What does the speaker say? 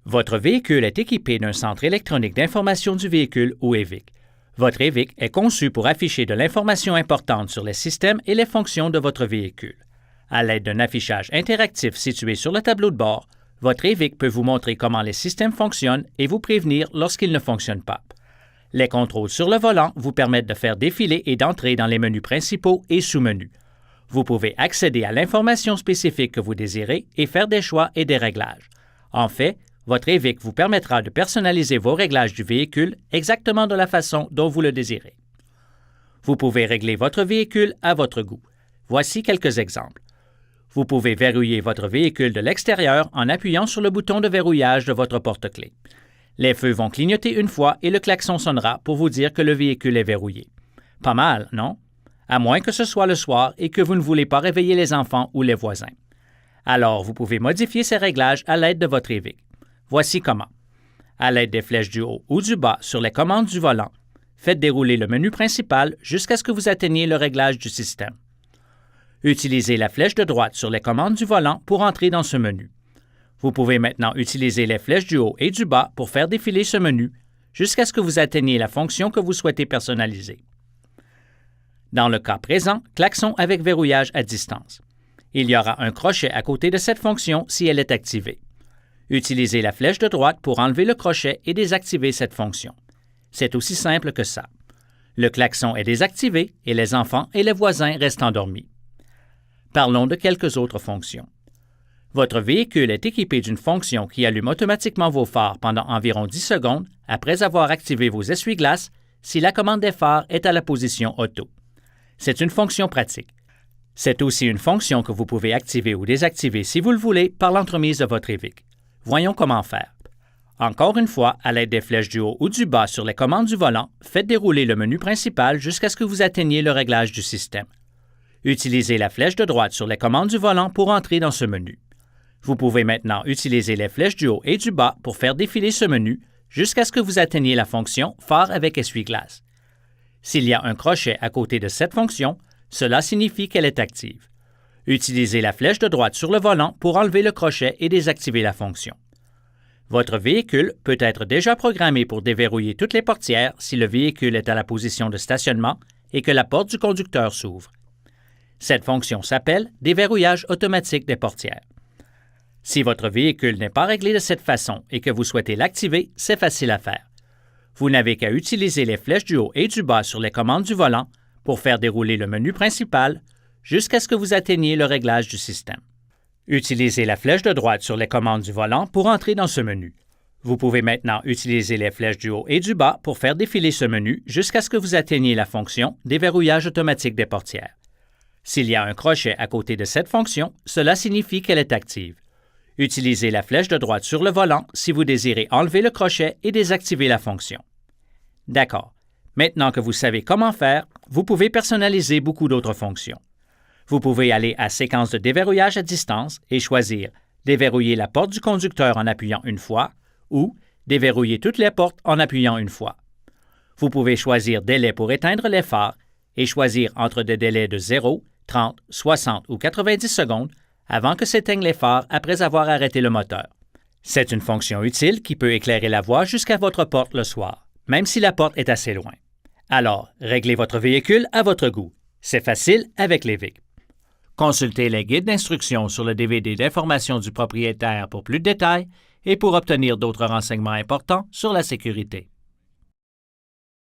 Votre véhicule est équipé d'un centre électronique d'information du véhicule ou EVIC. Votre EVIC est conçu pour afficher de l'information importante sur les systèmes et les fonctions de votre véhicule. À l'aide d'un affichage interactif situé sur le tableau de bord, votre EVIC peut vous montrer comment les systèmes fonctionnent et vous prévenir lorsqu'ils ne fonctionnent pas. Les contrôles sur le volant vous permettent de faire défiler et d'entrer dans les menus principaux et sous-menus. Vous pouvez accéder à l'information spécifique que vous désirez et faire des choix et des réglages. En fait, votre EVIC vous permettra de personnaliser vos réglages du véhicule exactement de la façon dont vous le désirez. Vous pouvez régler votre véhicule à votre goût. Voici quelques exemples. Vous pouvez verrouiller votre véhicule de l'extérieur en appuyant sur le bouton de verrouillage de votre porte-clés. Les feux vont clignoter une fois et le klaxon sonnera pour vous dire que le véhicule est verrouillé. Pas mal, non? À moins que ce soit le soir et que vous ne voulez pas réveiller les enfants ou les voisins. Alors, vous pouvez modifier ces réglages à l'aide de votre EVIC. Voici comment. À l'aide des flèches du haut ou du bas sur les commandes du volant, faites dérouler le menu principal jusqu'à ce que vous atteigniez le réglage du système. Utilisez la flèche de droite sur les commandes du volant pour entrer dans ce menu. Vous pouvez maintenant utiliser les flèches du haut et du bas pour faire défiler ce menu jusqu'à ce que vous atteigniez la fonction que vous souhaitez personnaliser. Dans le cas présent, klaxon avec verrouillage à distance. Il y aura un crochet à côté de cette fonction si elle est activée. Utilisez la flèche de droite pour enlever le crochet et désactiver cette fonction. C'est aussi simple que ça. Le klaxon est désactivé et les enfants et les voisins restent endormis. Parlons de quelques autres fonctions. Votre véhicule est équipé d'une fonction qui allume automatiquement vos phares pendant environ 10 secondes après avoir activé vos essuie-glaces si la commande des phares est à la position auto. C'est une fonction pratique. C'est aussi une fonction que vous pouvez activer ou désactiver si vous le voulez par l'entremise de votre EVIC. Voyons comment faire. Encore une fois, à l'aide des flèches du haut ou du bas sur les commandes du volant, faites dérouler le menu principal jusqu'à ce que vous atteigniez le réglage du système. Utilisez la flèche de droite sur les commandes du volant pour entrer dans ce menu. Vous pouvez maintenant utiliser les flèches du haut et du bas pour faire défiler ce menu jusqu'à ce que vous atteigniez la fonction phare avec essuie-glace. S'il y a un crochet à côté de cette fonction, cela signifie qu'elle est active. Utilisez la flèche de droite sur le volant pour enlever le crochet et désactiver la fonction. Votre véhicule peut être déjà programmé pour déverrouiller toutes les portières si le véhicule est à la position de stationnement et que la porte du conducteur s'ouvre. Cette fonction s'appelle « Déverrouillage automatique des portières ». Si votre véhicule n'est pas réglé de cette façon et que vous souhaitez l'activer, c'est facile à faire. Vous n'avez qu'à utiliser les flèches du haut et du bas sur les commandes du volant pour faire dérouler le menu principal jusqu'à ce que vous atteigniez le réglage du système. Utilisez la flèche de droite sur les commandes du volant pour entrer dans ce menu. Vous pouvez maintenant utiliser les flèches du haut et du bas pour faire défiler ce menu jusqu'à ce que vous atteigniez la fonction « Déverrouillage automatique des portières ». S'il y a un crochet à côté de cette fonction, cela signifie qu'elle est active. Utilisez la flèche de droite sur le volant si vous désirez enlever le crochet et désactiver la fonction. D'accord. Maintenant que vous savez comment faire, vous pouvez personnaliser beaucoup d'autres fonctions. Vous pouvez aller à Séquence de déverrouillage à distance et choisir Déverrouiller la porte du conducteur en appuyant une fois ou Déverrouiller toutes les portes en appuyant une fois. Vous pouvez choisir Délai pour éteindre les phares et choisir entre des délais de 0, 30, 60 ou 90 secondes avant que s'éteignent les phares après avoir arrêté le moteur. C'est une fonction utile qui peut éclairer la voie jusqu'à votre porte le soir, même si la porte est assez loin. Alors, réglez votre véhicule à votre goût. C'est facile avec l'EVIC. Consultez les guides d'instruction sur le DVD d'information du propriétaire pour plus de détails et pour obtenir d'autres renseignements importants sur la sécurité.